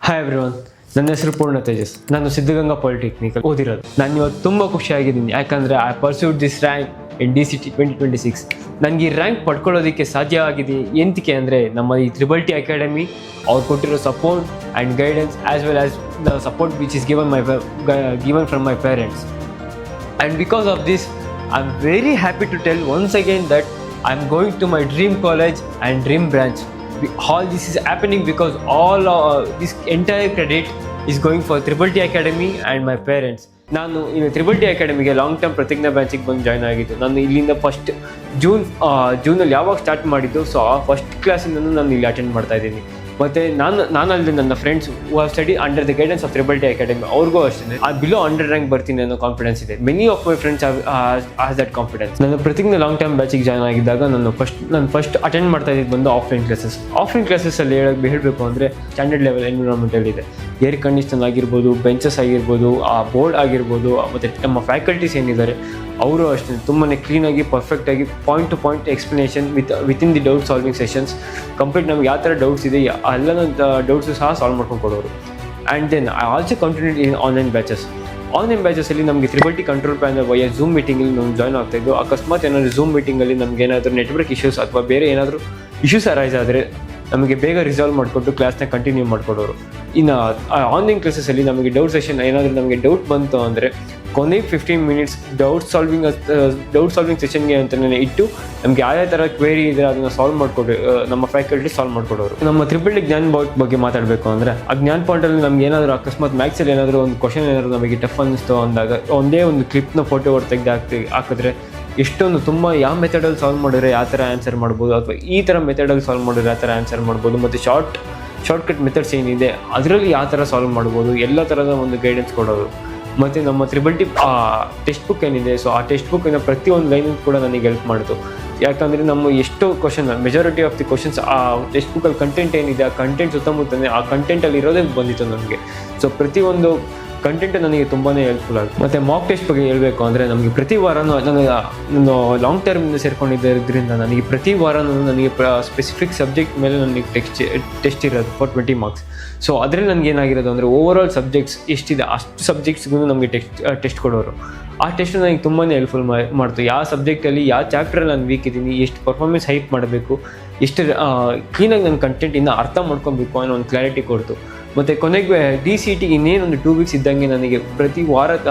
Hi everyone, ನನ್ನ ಹೆಸರು ಪೂರ್ಣ ತೇಜಸ್. ನಾನು ಸಿದ್ಧಗಂಗಾ ಪಾಲಿಟೆಕ್ನಿಕಲ್ ಓದಿರೋದು. ನಾನು ಇವತ್ತು ತುಂಬ ಖುಷಿಯಾಗಿದ್ದೀನಿ, ಯಾಕಂದರೆ I pursued this rank in DCT 2026. ನನಗೆ ಈ ರ್ಯಾಂಕ್ ಪಡ್ಕೊಳ್ಳೋದಕ್ಕೆ ಸಾಧ್ಯ ಆಗಿದೆ ಎಂತಕ್ಕೆ ಅಂದರೆ ನಮ್ಮ ಈ ತ್ರಿಬಲ್-ಟಿ ಅಕಾಡೆಮಿ ಅವ್ರು ಕೊಟ್ಟಿರೋ support and guidance as well as the support which is given from my parents. And because of this, I'm very happy to tell once again that I'm going to my dream college and dream branch. All this is happening because this entire credit is going for Triple-T Academy and my parents. ನಾನು ಇಲ್ಲಿ Triple-T ಅಕಾಡೆಮಿಗೆ long term ಪ್ರತಿಜ್ಞಾ ಬ್ರಾಂಚಿಗೆ ಬಂದು join ಆಗಿದ್ದು. ನಾನು ಇಲ್ಲಿಂದ first ಜೂನಲ್ಲಿ ಯಾವಾಗ start ಮಾಡಿದ್ದು, so ಆ ಫಸ್ಟ್ ಕ್ಲಾಸಿಂದನೂ ನಾನು ಇಲ್ಲಿ ಅಟೆಂಡ್ ಮಾಡ್ತಾ ಇದ್ದೀನಿ. ಮತ್ತು ನಾನಲ್ಲದೆ ನನ್ನ friends who have study under the guidance of Triple-T academy, ಅವ್ರಿಗೂ ಅಷ್ಟೇ ಬಿಲೋ 100 ರ್ಯಾಂಕ್ ಬರ್ತೀನಿ ಅನ್ನೋ ಕಾನ್ಫಿಡೆನ್ಸ್ ಇದೆ. Many of my friends has that confidence. ನನ್ನ ಪ್ರತಿಜ್ಞಾ ಲಾಂಗ್ ಟರ್ಮ್ ಬ್ಯಾಚಿಗೆ ಜಾಯ್ನ್ ಆಗಿದ್ದಾಗ ನಾನು ಫಸ್ಟ್ ಅಟೆಂಡ್ ಮಾಡ್ತಾ ಇದ್ದು ಬಂದು ಆಫ್ಲೈನ್ ಕ್ಲಾಸಸ್ಸಲ್ಲಿ ಹೇಳಬೇಕು ಅಂದರೆ ಸ್ಟ್ಯಾಂಡರ್ಡ್ ಲೆವೆಲ್ ಎನ್ವಿರಾನ್ಮೆಂಟಲ್ ಇದೆ. ಏರ್ ಕಂಡೀಷನ್ ಆಗಿರ್ಬೋದು, ಬೆಂಚಸ್ ಆಗಿರ್ಬೋದು, ಆ ಬೋರ್ಡ್ ಆಗಿರ್ಬೋದು, ಮತ್ತು ನಮ್ಮ ಫ್ಯಾಕಲ್ಟೀಸ್ ಏನಿದ್ದಾರೆ ಅವರು ಅಷ್ಟೇ ತುಂಬಾ ಕ್ಲೀನಾಗಿ ಪರ್ಫೆಕ್ಟಾಗಿ point to point explanation within the doubt solving sessions complete ನಮ್ಗೆ ಯಾವ ಥರ ಡೌಟ್ಸ್ ಇದೆ ಎಲ್ಲನೂ ಡೌಟ್ಸು ಸಹ ಸಾಲ್ವ್ ಮಾಡ್ಕೊಂಡು ಕೊಡೋರು. And then I also continued in online ಬ್ಯಾಚಸ್ಸಲ್ಲಿ ನಮಗೆ Triple-T control panel via zoom ಮೀಟಿಂಗಲ್ಲಿ ನಾವು ಜಾಯ್ನ್ ಆಗ್ತಾಯಿದ್ದು. ಅಕಸ್ಮಾತ್ ಏನಾದರೂ ಝೂಮ್ ಮೀಟಿಂಗಲ್ಲಿ ನಮ್ಗೆ ಏನಾದರೂ ನೆಟ್ವರ್ಕ್ ಇಶ್ಯೂಸ್ ಅಥವಾ ಬೇರೆ ಏನಾದರೂ ಇಶ್ಯೂಸ್ ಅರೈಸ್ ಆದರೆ ನಮಗೆ ಬೇಗ ರಿಸಾಲ್ವ್ ಮಾಡಿಕೊಟ್ಟು ಕ್ಲಾಸ್ನ ಕಂಟಿನ್ಯೂ ಮಾಡಿಕೊಡೋರು. ಇನ್ನು ಆನ್ಲೈನ್ ಕ್ಲಾಸಸ್ಸಲ್ಲಿ ನಮಗೆ ಡೌಟ್ ಸೆಷನ್ ಏನಾದರೂ ನಮಗೆ ಡೌಟ್ ಬಂತು ಅಂದರೆ ಕೊನೆಗೆ 15 ಮಿನಿಟ್ಸ್ ಡೌಟ್ ಸಾಲ್ವಿಂಗ್ ಸೆಷನ್ಗೆ ಅಂತಲೇ ಇಟ್ಟು ನಮಗೆ ಯಾವ ಥರ ಕ್ವೇರಿ ಇದೆ ಅದನ್ನು ಸಾಲ್ವ್ ಮಾಡಿಕೊಡು ನಮ್ಮ ಫ್ಯಾಕಲ್ಟಿ ಸಾಲ್ವ್ ಮಾಡಿಕೊಡೋರು. ನಮ್ಮ Triple-T ಜ್ಞಾನ್ ಪಾಯಿಂಟ್ ಬಗ್ಗೆ ಮಾತಾಡಬೇಕು ಅಂದರೆ ಆ ಜ್ಞಾನ್ ಪಾಯಿಂಟಲ್ಲಿ ನಮ್ಗೆ ಏನಾದರೂ ಅಕಸ್ಮಾತ್ ಮ್ಯಾಥ್ಸಲ್ಲಿ ಏನಾದರೂ ಒಂದು ಕ್ವಶನ್ ಏನಾದರೂ ನಮಗೆ ಟಫ್ ಅನ್ನಿಸ್ತು ಅಂದಾಗ ಒಂದೇ ಒಂದು ಕ್ಲಿಪ್ನ ಫೋಟೋ ತೆಗೆದು ಹಾಕಿದ್ರೆ ಎಷ್ಟೊಂದು ತುಂಬ ಯಾವ ಮೆಥಡಲ್ಲಿ ಸಾಲ್ವ್ ಮಾಡಿದ್ರೆ ಯಾವ ಥರ ಆನ್ಸರ್ ಮಾಡ್ಬೋದು, ಅಥವಾ ಈ ಥರ ಮೆಥಡಲ್ಲಿ ಸಾಲ್ವ್ ಮಾಡಿದ್ರೆ ಯಾವ ಥರ ಆನ್ಸರ್ ಮಾಡ್ಬೋದು, ಮತ್ತು ಶಾರ್ಟ್ಕಟ್ ಮೆಥಡ್ಸ್ ಏನಿದೆ ಅದರಲ್ಲಿ ಯಾವ ಥರ ಸಾಲ್ವ್ ಮಾಡ್ಬೋದು, ಎಲ್ಲ ಥರದ ಒಂದು ಗೈಡೆನ್ಸ್ ಕೊಡೋದು. ಮತ್ತು ನಮ್ಮ Triple-T ಟೆಕ್ಸ್ಟ್ ಬುಕ್ ಏನಿದೆ, ಸೊ ಆ ಟೆಕ್ಸ್ಟ್ ಬುಕ್ಕಿನ ಪ್ರತಿಯೊಂದು ಲೈನಿಗೆ ಕೂಡ ನನಗೆ ಹೆಲ್ಪ್ ಮಾಡಿತು. ಯಾಕಂದರೆ ನಮ್ಮ ಎಷ್ಟೋ question majority of the questions ಆ ಟೆಕ್ಸ್ಟ್ ಬುಕ್ಕಲ್ಲಿ ಕಂಟೆಂಟ್ ಏನಿದೆ ಆ ಕಂಟೆಂಟ್ ಸುತ್ತಮುತ್ತನೇ ಆ ಕಂಟೆಂಟಲ್ಲಿ ಇರೋದೇ ಬಂದಿತ್ತು ನನಗೆ. ಸೊ ಪ್ರತಿಯೊಂದು ಕಂಟೆಂಟ್ ನನಗೆ ತುಂಬಾ ಹೆಲ್ಪ್ಫುಲ್ ಆಗುತ್ತೆ. ಮತ್ತು ಮಾಕ್ ಟೆಸ್ಟ್ ಬಗ್ಗೆ ಹೇಳಬೇಕು ಅಂದರೆ ನಮಗೆ ಪ್ರತಿ ವಾರನೂ ನಾನು ಲಾಂಗ್ ಟರ್ಮಿಂದ ಸೇರ್ಕೊಂಡಿದ್ದರಿಂದ ನನಗೆ ಪ್ರತಿ ವಾರನೂ ನನಗೆ ಸ್ಪೆಸಿಫಿಕ್ ಸಬ್ಜೆಕ್ಟ್ ಮೇಲೆ ನನಗೆ ಟೆಸ್ಟ್ ಇರೋದು ಫಾರ್ 20 ಮಾರ್ಕ್ಸ್. ಸೊ ಅದರಲ್ಲಿ ನನಗೆ ಏನಾಗಿರೋದು ಅಂದರೆ ಓವರಾಲ್ ಸಬ್ಜೆಕ್ಟ್ಸ್ ಎಷ್ಟಿದೆ ಅಷ್ಟು ಸಬ್ಜೆಕ್ಟ್ಸ್ಗೂ ನಮಗೆ ಟೆಸ್ಟ್ ಕೊಡೋರು. ಆ ಟೆಸ್ಟ್ ನನಗೆ ತುಂಬಾ ಹೆಲ್ಪ್ಫುಲ್ ಮಾಡ್ತು. ಯಾವ ಸಬ್ಜೆಕ್ಟಲ್ಲಿ ಯಾವ ಚಾಪ್ಟ್ರಲ್ಲಿ ನಾನು ವೀಕ್ ಇದ್ದೀನಿ, ಎಷ್ಟು ಪರ್ಫಾರ್ಮೆನ್ಸ್ ಹೈಪ್ ಮಾಡಬೇಕು, ಎಷ್ಟು ಕ್ಲೀನಾಗಿ ನನ್ನ ಕಂಟೆಂಟ್ ಇನ್ನೂ ಅರ್ಥ ಮಾಡ್ಕೊಬೇಕು ಅನ್ನೋ ಒಂದು ಕ್ಲಾರಿಟಿ ಕೊಡ್ತು. ಮತ್ತು ಕೊನೆಗೆ DCT ಇನ್ನೇನೊಂದು 2 ವೀಕ್ಸ್ ಇದ್ದಂಗೆ ನನಗೆ ಪ್ರತಿ ವಾರದ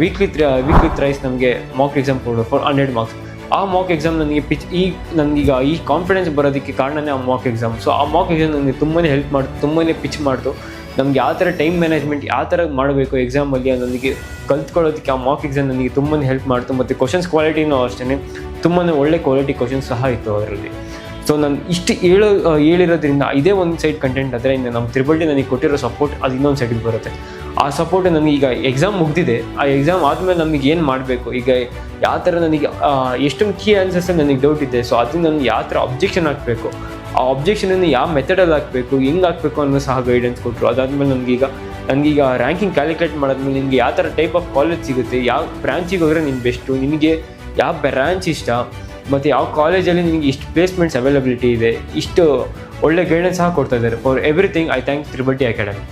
ವೀಕ್ಲಿ ಥ್ರೈಸ್ ನಮಗೆ ಮಾಕ್ ಎಕ್ಸಾಮ್ ಕೊಡೋರು ಫಾರ್ 100 ಮಾರ್ಕ್ಸ್. ಆ ಮಾಕ್ ಎಕ್ಸಾಮ್ ನನಗೀಗ ಈ ಕಾನ್ಫಿಡೆನ್ಸ್ ಬರೋದಕ್ಕೆ ಕಾರಣನೇ ಆ ಮಾಕ್ ಎಕ್ಸಾಮ್. ಸೊ ಆ ಮಾಕ್ ಎಕ್ಸಾಮ್ ನನಗೆ ತುಂಬಾ ಹೆಲ್ಪ್ ಮಾಡ್ತು, ತುಂಬಾ ಪಿಚ್ ಮಾಡ್ತು. ನಮ್ಗೆ ಯಾವ ಥರ ಟೈಮ್ ಮ್ಯಾನೇಜ್ಮೆಂಟ್ ಯಾವ ಥರ ಮಾಡಬೇಕು ಎಕ್ಸಾಮಲ್ಲಿ ನನಗೆ ಕಲ್ತ್ಕೊಳ್ಳೋದಕ್ಕೆ ಆ ಮಾಕ್ ಎಕ್ಸಾಮ್ ನನಗೆ ತುಂಬಾ ಹೆಲ್ಪ್ ಮಾಡ್ತು. ಮತ್ತು ಕ್ವಶನ್ಸ್ ಕ್ವಾಲಿಟಿನೂ ಅಷ್ಟೇ ತುಂಬಾ ಒಳ್ಳೆ ಕ್ವಾಲಿಟಿ ಕ್ವಶನ್ಸ್ ಸಹ ಇತ್ತು ಅದರಲ್ಲಿ. ಸೊ ನಾನು ಇಷ್ಟು ಹೇಳಿರೋದ್ರಿಂದ ಇದೇ ಒಂದು ಸೈಡ್ ಕಂಟೆಂಟ್ ಆದರೆ ಇನ್ನು ನಮ್ಮ Triple-T ನನಗೆ ಕೊಟ್ಟಿರೋ ಸಪೋರ್ಟ್ ಅದು ಇನ್ನೊಂದು ಸೈಡಿಗೆ ಬರುತ್ತೆ. ಆ ಸಪೋರ್ಟ್ ನನಗೀಗ ಎಕ್ಸಾಮ್ ಮುಗಿದಿದೆ, ಆ ಎಕ್ಸಾಮ್ ಆದಮೇಲೆ ನಮಗೆ ಏನು ಮಾಡಬೇಕು, ಈಗ ಯಾವ ಥರ ನನಗೆ ಎಷ್ಟೊಂದು ಕೀ ಆನ್ಸರ್ಸಲ್ಲಿ ನನಗೆ ಡೌಟ್ ಇದೆ. ಸೊ ಅದನ್ನು ನನಗೆ ಯಾವ ಥರ ಅಬ್ಜೆಕ್ಷನ್ ಹಾಕಬೇಕು, ಆ ಅಬ್ಜೆಕ್ಷನನ್ನು ಯಾವ ಮೆಥಡಲ್ಲಿ ಹಾಕಬೇಕು, ಹೆಂಗೆ ಹಾಕಬೇಕು ಅನ್ನೋ ಸಹ ಗೈಡೆನ್ಸ್ ಕೊಟ್ಟರು. ಅದಾದಮೇಲೆ ನನಗೀಗ ರ್ಯಾಂಕಿಂಗ್ ಕ್ಯಾಲ್ಕುಲೇಟ್ ಮಾಡಾದ್ಮೇಲೆ ನಿನಗೆ ಯಾವ ಥರ ಟೈಪ್ ಆಫ್ ಕಾಲೇಜ್ ಸಿಗುತ್ತೆ, ಯಾವ ಬ್ರ್ಯಾಂಚಿಗೆ ಹೋದರೆ ನೀನು ಬೆಸ್ಟು, ನಿನಗೆ ಯಾವ ಬ್ರ್ಯಾಂಚ್ ಇಷ್ಟ, ಮತ್ತು ಯಾವ ಕಾಲೇಜಲ್ಲಿ ನಿನಗೆ ಇಷ್ಟು ಪ್ಲೇಸ್ಮೆಂಟ್ಸ್ ಅವೈಲಬಿಲಿಟಿ ಇದೆ, ಇಷ್ಟು ಒಳ್ಳೆ ಗೈಡೆನ್ಸ್ ಸಹ ಕೊಡ್ತಾ ಇದ್ದಾರೆ. For everything I thank Triple-T academy.